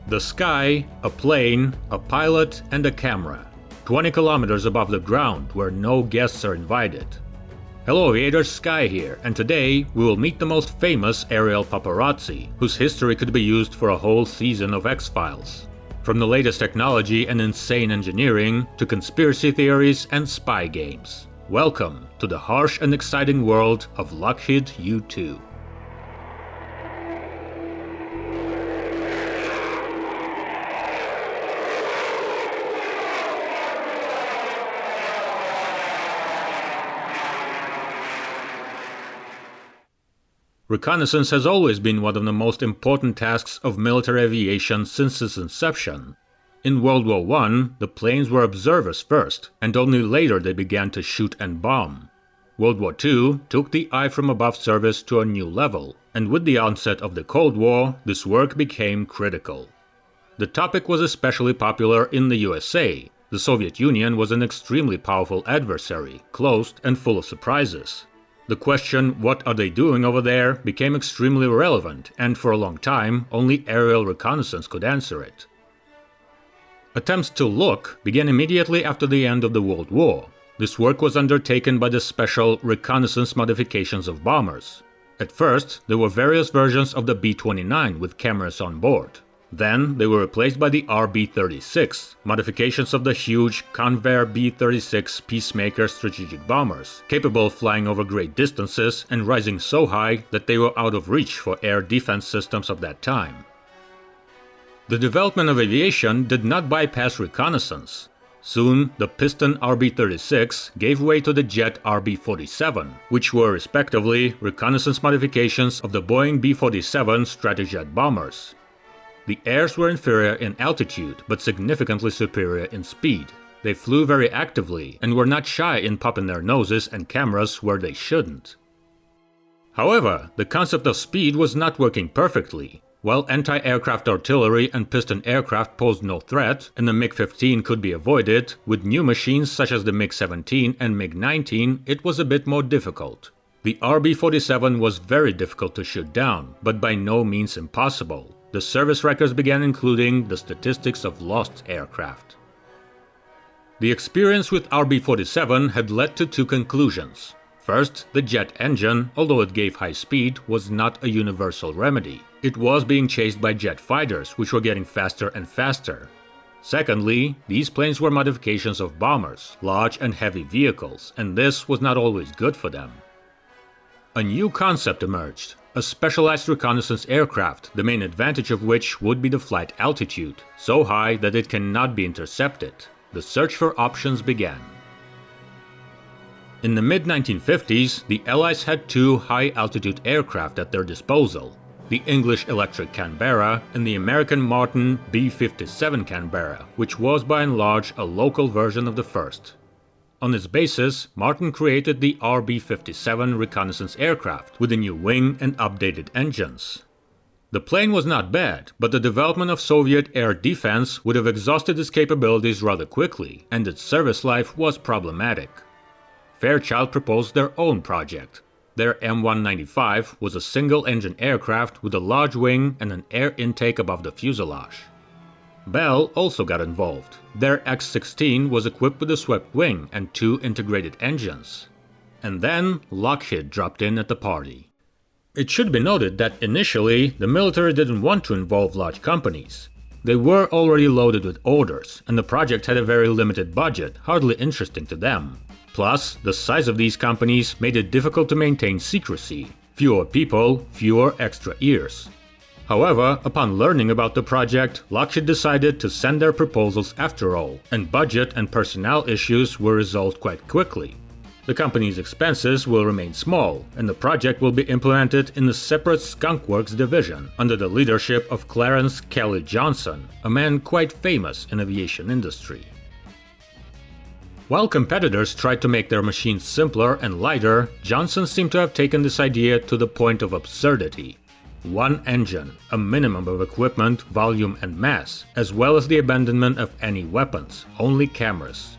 The sky, a plane, a pilot, and a camera. 20 kilometers above the ground where no guests are invited. Hello aviators, Sky here, and today we will meet the most famous aerial paparazzi, whose history could be used for a whole season of X-Files. From the latest technology and insane engineering to conspiracy theories and spy games. Welcome to the harsh and exciting world of Lockheed U-2. Reconnaissance has always been one of the most important tasks of military aviation since its inception. In World War I, the planes were observers first, and only later they began to shoot and bomb. World War II took the eye from above service to a new level, and with the onset of the Cold War, this work became critical. The topic was especially popular in the USA. The Soviet Union was an extremely powerful adversary, closed and full of surprises. The question, what are they doing over there, became extremely relevant, and for a long time, only aerial reconnaissance could answer it. Attempts to look began immediately after the end of the World War. This work was undertaken by the special reconnaissance modifications of bombers. At first, there were various versions of the B-29 with cameras on board. Then, they were replaced by the RB-36, modifications of the huge Convair B-36 Peacemaker strategic bombers, capable of flying over great distances and rising so high that they were out of reach for air defense systems of that time. The development of aviation did not bypass reconnaissance. Soon, the piston RB-36 gave way to the jet RB-47, which were respectively reconnaissance modifications of the Boeing B-47 Stratojet bombers. The airs were inferior in altitude, but significantly superior in speed. They flew very actively and were not shy in popping their noses and cameras where they shouldn't. However, the concept of speed was not working perfectly. While anti-aircraft artillery and piston aircraft posed no threat, and the MiG-15 could be avoided, with new machines such as the MiG-17 and MiG-19, it was a bit more difficult. The RB-47 was very difficult to shoot down, but by no means impossible. The service records began including the statistics of lost aircraft. The experience with RB-47 had led to two conclusions. First, the jet engine, although it gave high speed, was not a universal remedy. It was being chased by jet fighters, which were getting faster and faster. Secondly, these planes were modifications of bombers, large and heavy vehicles, and this was not always good for them. A new concept emerged. A specialized reconnaissance aircraft, the main advantage of which would be the flight altitude, so high that it cannot be intercepted. The search for options began. In the mid-1950s, the Allies had two high-altitude aircraft at their disposal, the English Electric Canberra and the American Martin B-57 Canberra, which was by and large a local version of the first. On its basis, Martin created the RB-57 reconnaissance aircraft with a new wing and updated engines. The plane was not bad, but the development of Soviet air defense would have exhausted its capabilities rather quickly, and its service life was problematic. Fairchild proposed their own project. Their M195 was a single-engine aircraft with a large wing and an air intake above the fuselage. Bell also got involved. Their X-16 was equipped with a swept wing and two integrated engines. And then Lockheed dropped in at the party. It should be noted that initially, the military didn't want to involve large companies. They were already loaded with orders, and the project had a very limited budget, hardly interesting to them. Plus, the size of these companies made it difficult to maintain secrecy. Fewer people, fewer extra ears. However, upon learning about the project, Lockheed decided to send their proposals after all, and budget and personnel issues were resolved quite quickly. The company's expenses will remain small, and the project will be implemented in a separate Skunk Works division under the leadership of Clarence Kelly Johnson, a man quite famous in aviation industry. While competitors tried to make their machines simpler and lighter, Johnson seemed to have taken this idea to the point of absurdity. One engine, a minimum of equipment, volume and mass, as well as the abandonment of any weapons, only cameras.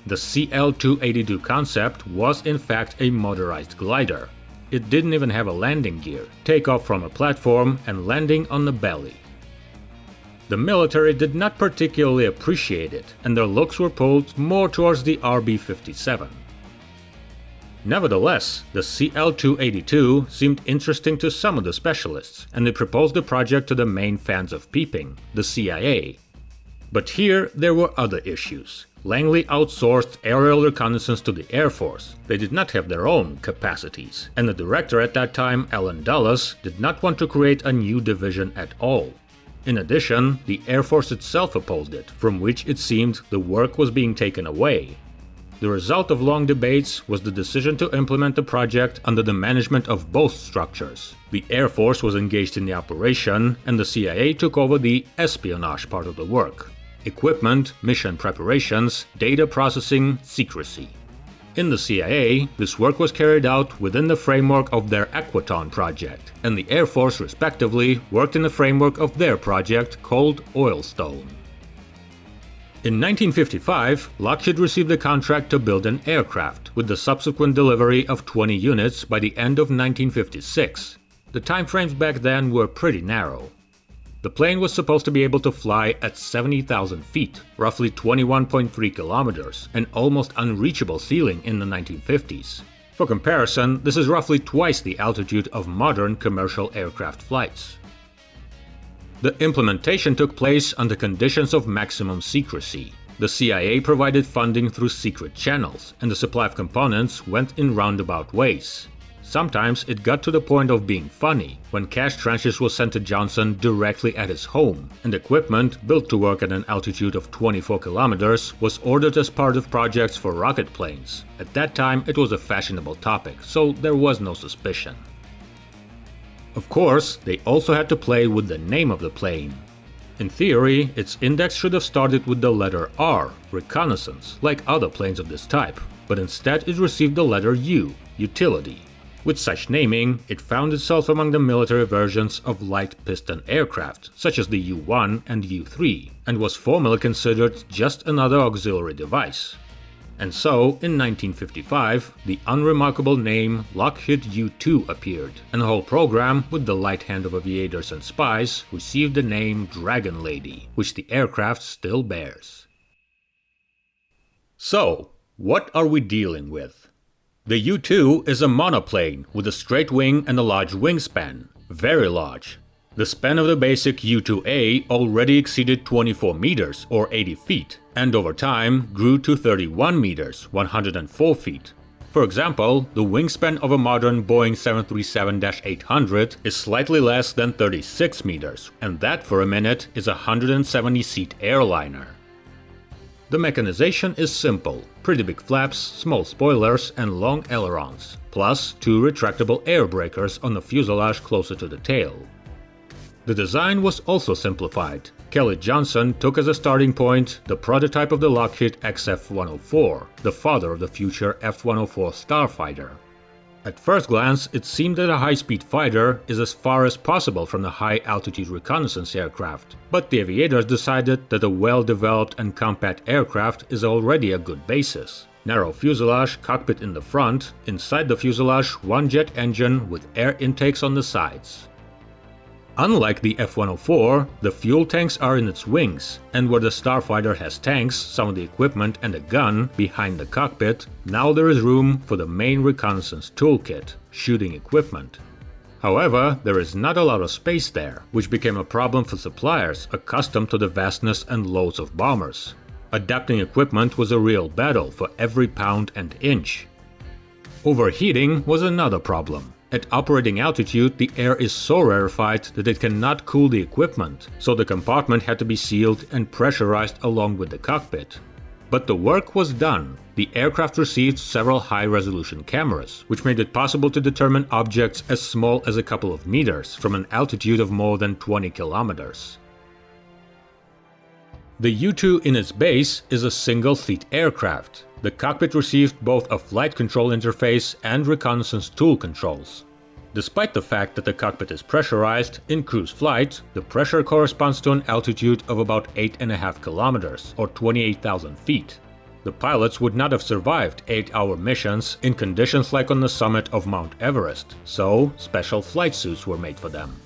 The CL-282 concept was in fact a motorized glider. It didn't even have a landing gear, takeoff from a platform and landing on the belly. The military did not particularly appreciate it, and their looks were pulled more towards the RB-57. Nevertheless, the CL-282 seemed interesting to some of the specialists, and they proposed the project to the main fans of peeping, the CIA. But here there were other issues. Langley outsourced aerial reconnaissance to the Air Force. They did not have their own capacities, and the director at that time, Alan Dulles, did not want to create a new division at all. In addition, the Air Force itself opposed it, from which it seemed the work was being taken away. The result of long debates was the decision to implement the project under the management of both structures. The Air Force was engaged in the operation, and the CIA took over the espionage part of the work. Equipment, mission preparations, data processing, secrecy. In the CIA, this work was carried out within the framework of their Aquaton project, and the Air Force, respectively, worked in the framework of their project called Oilstone. In 1955, Lockheed received a contract to build an aircraft, with the subsequent delivery of 20 units by the end of 1956. The timeframes back then were pretty narrow. The plane was supposed to be able to fly at 70,000 feet, roughly 21.3 kilometers, an almost unreachable ceiling in the 1950s. For comparison, this is roughly twice the altitude of modern commercial aircraft flights. The implementation took place under conditions of maximum secrecy. The CIA provided funding through secret channels, and the supply of components went in roundabout ways. Sometimes it got to the point of being funny, when cash tranches were sent to Johnson directly at his home, and equipment built to work at an altitude of 24 kilometers was ordered as part of projects for rocket planes. At that time, it was a fashionable topic, so there was no suspicion. Of course, they also had to play with the name of the plane. In theory, its index should have started with the letter R, reconnaissance, like other planes of this type, but instead it received the letter U, utility. With such naming, it found itself among the military versions of light piston aircraft, such as the U-1 and U-3, and was formally considered just another auxiliary device. And so, in 1955, the unremarkable name Lockheed U-2 appeared, and the whole program, with the light hand of aviators and spies, received the name Dragon Lady, which the aircraft still bears. So, what are we dealing with? The U-2 is a monoplane with a straight wing and a large wingspan, very large. The span of the basic U-2A already exceeded 24 meters or 80 feet, and over time grew to 31 meters, 104 feet. For example, the wingspan of a modern Boeing 737-800 is slightly less than 36 meters, and that for a minute is a 170-seat airliner. The mechanization is simple, pretty big flaps, small spoilers, and long ailerons, plus two retractable air breakers on the fuselage closer to the tail. The design was also simplified. Kelly Johnson took as a starting point the prototype of the Lockheed XF-104, the father of the future F-104 Starfighter. At first glance, it seemed that a high-speed fighter is as far as possible from the high-altitude reconnaissance aircraft, but the aviators decided that a well-developed and compact aircraft is already a good basis. Narrow fuselage, cockpit in the front, inside the fuselage one jet engine with air intakes on the sides. Unlike the F-104, the fuel tanks are in its wings, and where the Starfighter has tanks, some of the equipment and a gun behind the cockpit, now there is room for the main reconnaissance toolkit, shooting equipment. However, there is not a lot of space there, which became a problem for suppliers accustomed to the vastness and loads of bombers. Adapting equipment was a real battle for every pound and inch. Overheating was another problem. At operating altitude, the air is so rarefied that it cannot cool the equipment, so the compartment had to be sealed and pressurized along with the cockpit. But the work was done. The aircraft received several high-resolution cameras, which made it possible to determine objects as small as a couple of meters from an altitude of more than 20 kilometers. The U-2 in its base is a single-seat aircraft. The cockpit received both a flight control interface and reconnaissance tool controls. Despite the fact that the cockpit is pressurized, in cruise flight, the pressure corresponds to an altitude of about 8.5 kilometers or 28,000 feet. The pilots would not have survived 8-hour missions in conditions like on the summit of Mount Everest, so special flight suits were made for them.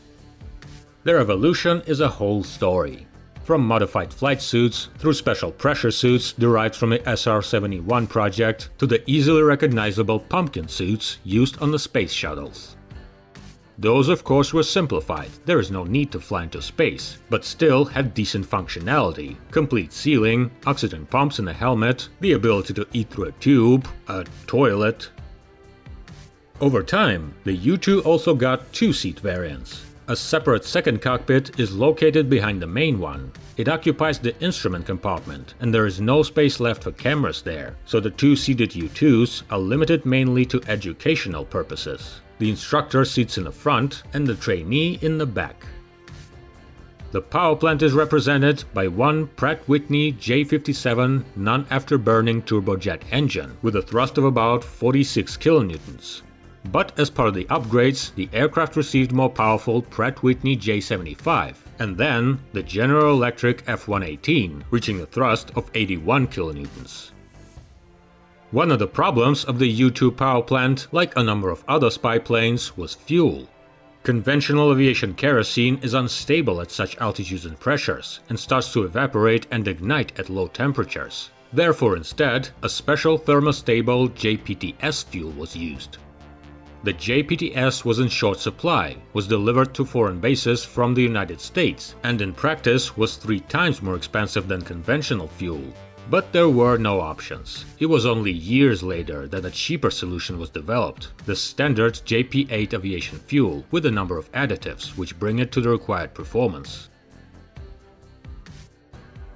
Their evolution is a whole story. from modified flight suits through special pressure suits derived from the SR-71 project to the easily recognizable pumpkin suits used on the space shuttles. Those of course were simplified, there is no need to fly into space, but still had decent functionality, complete sealing, oxygen pumps in the helmet, the ability to eat through a tube, a toilet. Over time, the U-2 also got two-seat variants. A separate second cockpit is located behind the main one. It occupies the instrument compartment, and there is no space left for cameras there, so the two-seated U-2s are limited mainly to educational purposes. The instructor sits in the front and the trainee in the back. The power plant is represented by one Pratt & Whitney J57 non-afterburning turbojet engine with a thrust of about 46 kilonewtons. But as part of the upgrades, the aircraft received more powerful Pratt & Whitney J75, and then the General Electric F-118, reaching a thrust of 81 kilonewtons. One of the problems of the U-2 power plant, like a number of other spy planes, was fuel. Conventional aviation kerosene is unstable at such altitudes and pressures, and starts to evaporate and ignite at low temperatures. Therefore, instead, a special thermostable JPTS fuel was used. The JPTS was in short supply, was delivered to foreign bases from the United States, and in practice was 3 times more expensive than conventional fuel. But there were no options. It was only years later that a cheaper solution was developed, the standard JP8 aviation fuel, with a number of additives which bring it to the required performance.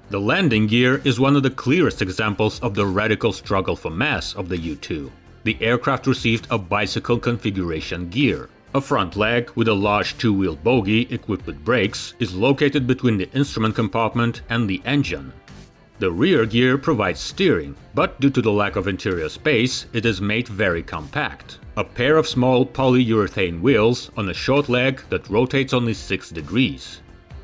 The landing gear is one of the clearest examples of the radical struggle for mass of the U-2. The aircraft received a bicycle configuration gear. A front leg with a large two-wheel bogie equipped with brakes is located between the instrument compartment and the engine. The rear gear provides steering, but due to the lack of interior space, it is made very compact. A pair of small polyurethane wheels on a short leg that rotates only 6 degrees.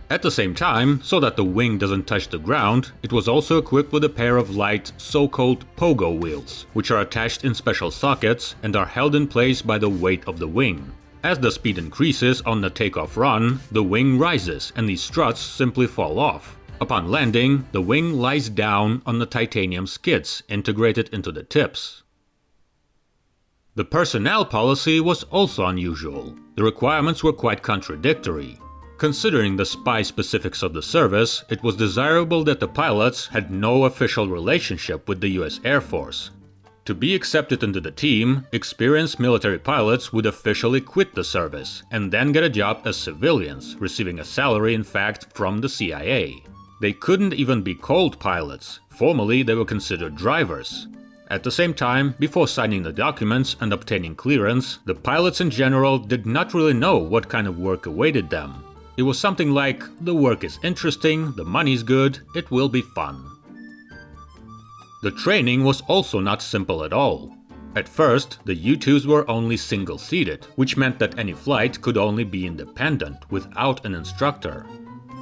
At the same time, so that the wing doesn't touch the ground, it was also equipped with a pair of light, so-called pogo wheels, which are attached in special sockets and are held in place by the weight of the wing. As the speed increases on the takeoff run, the wing rises and these struts simply fall off. Upon landing, the wing lies down on the titanium skids integrated into the tips. The personnel policy was also unusual. The requirements were quite contradictory. Considering the spy specifics of the service, it was desirable that the pilots had no official relationship with the US Air Force. To be accepted into the team, experienced military pilots would officially quit the service and then get a job as civilians, receiving a salary in fact from the CIA. They couldn't even be called pilots. Formally, they were considered drivers. At the same time, before signing the documents and obtaining clearance, the pilots in general did not really know what kind of work awaited them. It was something like, the work is interesting, the money's good, it will be fun. The training was also not simple at all. At first, the U-2s were only single-seated, which meant that any flight could only be independent, without an instructor.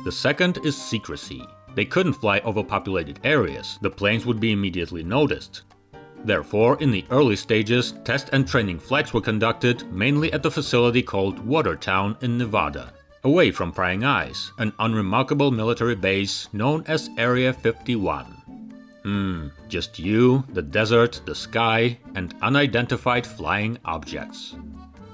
The second is secrecy. They couldn't fly over populated areas, the planes would be immediately noticed. Therefore, in the early stages, test and training flights were conducted mainly at the facility called Watertown in Nevada, away from prying eyes, an unremarkable military base known as Area 51. Just you, the desert, the sky, and unidentified flying objects.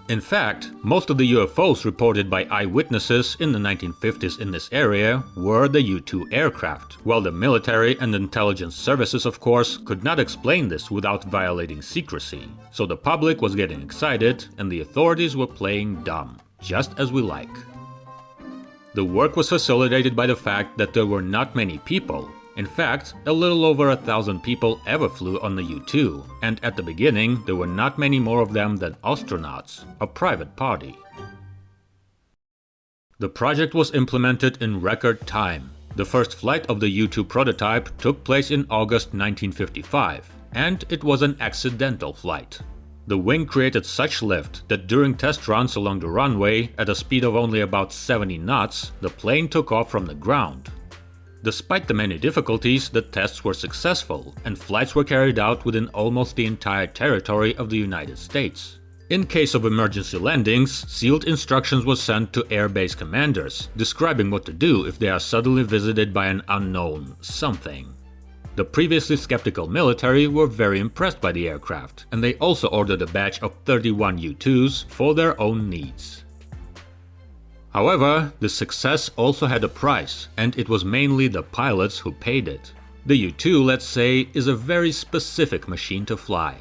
In fact, most of the UFOs reported by eyewitnesses in the 1950s in this area were the U-2 aircraft, while the military and intelligence services, of course, could not explain this without violating secrecy. So the public was getting excited and the authorities were playing dumb, just as we like. The work was facilitated by the fact that there were not many people. In fact, a little over 1,000 people ever flew on the U-2, and at the beginning there were not many more of them than astronauts, a private party. The project was implemented in record time. The first flight of the U-2 prototype took place in August 1955, and it was an accidental flight. The wing created such lift that during test runs along the runway at a speed of only about 70 knots, the plane took off from the ground. Despite the many difficulties, the tests were successful, and flights were carried out within almost the entire territory of the United States. In case of emergency landings, sealed instructions were sent to airbase commanders, describing what to do if they are suddenly visited by an unknown something. The previously skeptical military were very impressed by the aircraft, and they also ordered a batch of 31 U-2s for their own needs. However, the success also had a price, and it was mainly the pilots who paid it. The U-2, let's say, is a very specific machine to fly.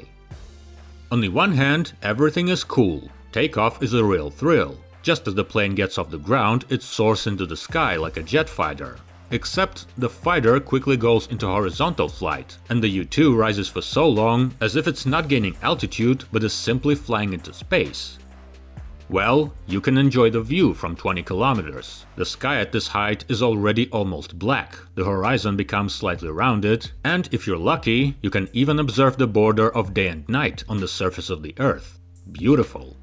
On the one hand, everything is cool. Takeoff is a real thrill. Just as the plane gets off the ground, it soars into the sky like a jet fighter. Except the fighter quickly goes into horizontal flight, and the U-2 rises for so long as if it's not gaining altitude but is simply flying into space. Well, you can enjoy the view from 20 kilometers. The sky at this height is already almost black, the horizon becomes slightly rounded, and if you're lucky, you can even observe the border of day and night on the surface of the Earth. Beautiful.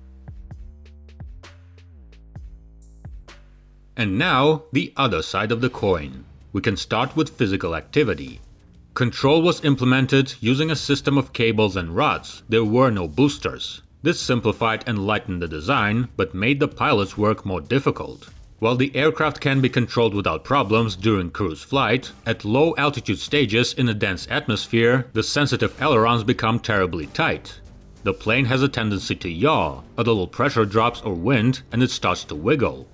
And now, the other side of the coin. We can start with physical activity. Control was implemented using a system of cables and rods. There were no boosters. This simplified and lightened the design, but made the pilot's work more difficult. While the aircraft can be controlled without problems during cruise flight, at low altitude stages in a dense atmosphere, the sensitive ailerons become terribly tight. The plane has a tendency to yaw, a little pressure drops or wind, and it starts to wiggle.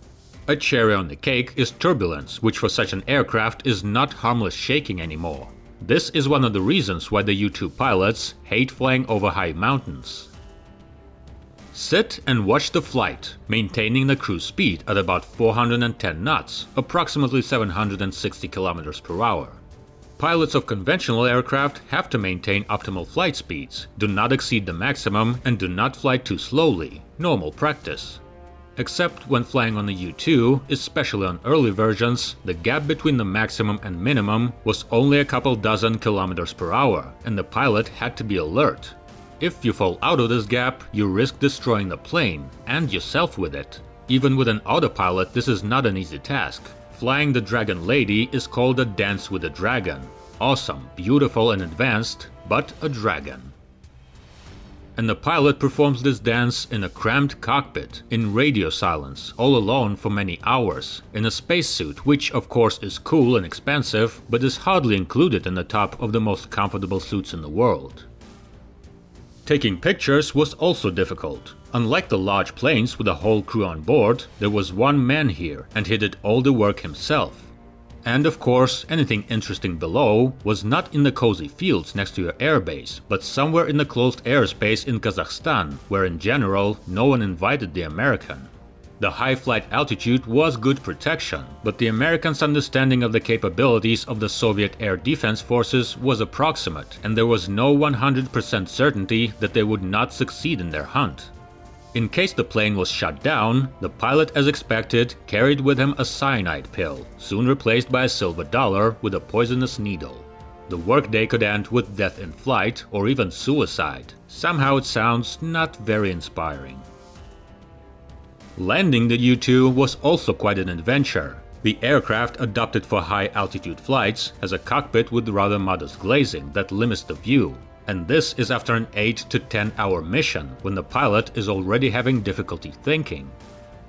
A cherry on the cake is turbulence, which for such an aircraft is not harmless shaking anymore. This is one of the reasons why the U-2 pilots hate flying over high mountains. Sit and watch the flight, maintaining the cruise speed at about 410 knots, approximately 760 km per hour. Pilots of conventional aircraft have to maintain optimal flight speeds, do not exceed the maximum, and do not fly too slowly, normal practice. Except when flying on the U-2, especially on early versions, the gap between the maximum and minimum was only a couple dozen kilometers per hour, and the pilot had to be alert. If you fall out of this gap, you risk destroying the plane, and yourself with it. Even with an autopilot, this is not an easy task. Flying the Dragon Lady is called a dance with a dragon. Awesome, beautiful and advanced, but a dragon. And the pilot performs this dance in a cramped cockpit, in radio silence, all alone for many hours, in a spacesuit which of course is cool and expensive, but is hardly included in the top of the most comfortable suits in the world. Taking pictures was also difficult. Unlike the large planes with a whole crew on board, there was one man here, and he did all the work himself. And of course, anything interesting below was not in the cozy fields next to your airbase, but somewhere in the closed airspace in Kazakhstan, where in general no one invited the American. The high flight altitude was good protection, but the Americans' understanding of the capabilities of the Soviet air defense forces was approximate, and there was no 100% certainty that they would not succeed in their hunt. In case the plane was shot down, the pilot, as expected, carried with him a cyanide pill, soon replaced by a silver dollar with a poisonous needle. The workday could end with death in flight or even suicide. Somehow it sounds not very inspiring. Landing the U-2 was also quite an adventure. The aircraft, adopted for high-altitude flights, has a cockpit with rather modest glazing that limits the view. And this is after an 8 to 10 hour mission, when the pilot is already having difficulty thinking.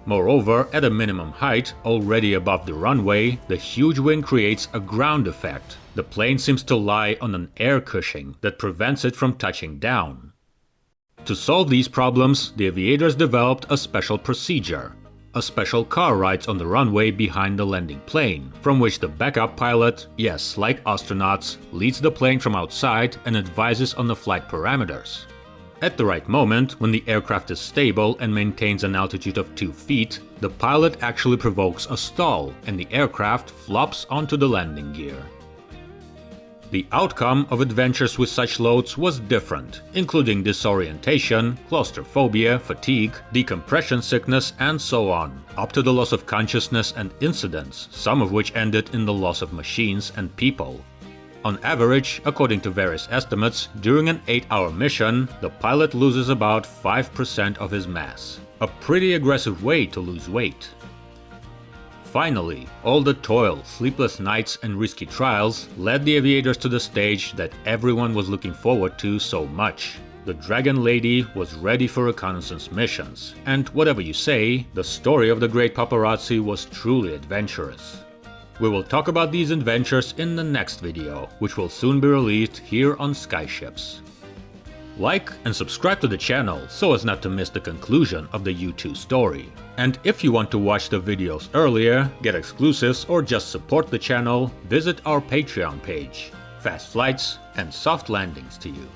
Moreover, at a minimum height, already above the runway, the huge wing creates a ground effect. The plane seems to lie on an air cushion that prevents it from touching down. To solve these problems, the aviators developed a special procedure. A special car rides on the runway behind the landing plane, from which the backup pilot, yes, like astronauts, leads the plane from outside and advises on the flight parameters. At the right moment, when the aircraft is stable and maintains an altitude of 2 feet, the pilot actually provokes a stall and the aircraft flops onto the landing gear. The outcome of adventures with such loads was different, including disorientation, claustrophobia, fatigue, decompression sickness, and so on, up to the loss of consciousness and incidents, some of which ended in the loss of machines and people. On average, according to various estimates, during an 8-hour mission, the pilot loses about 5% of his mass. A pretty aggressive way to lose weight. Finally, all the toil, sleepless nights, and risky trials led the aviators to the stage that everyone was looking forward to so much: the Dragon Lady was ready for reconnaissance missions, and whatever you say, the story of the Great Paparazzi was truly adventurous. We will talk about these adventures in the next video, which will soon be released here on Skyships. Like and subscribe to the channel so as not to miss the conclusion of the U-2 story. And if you want to watch the videos earlier, get exclusives, or just support the channel, visit our Patreon page. Fast flights and soft landings to you.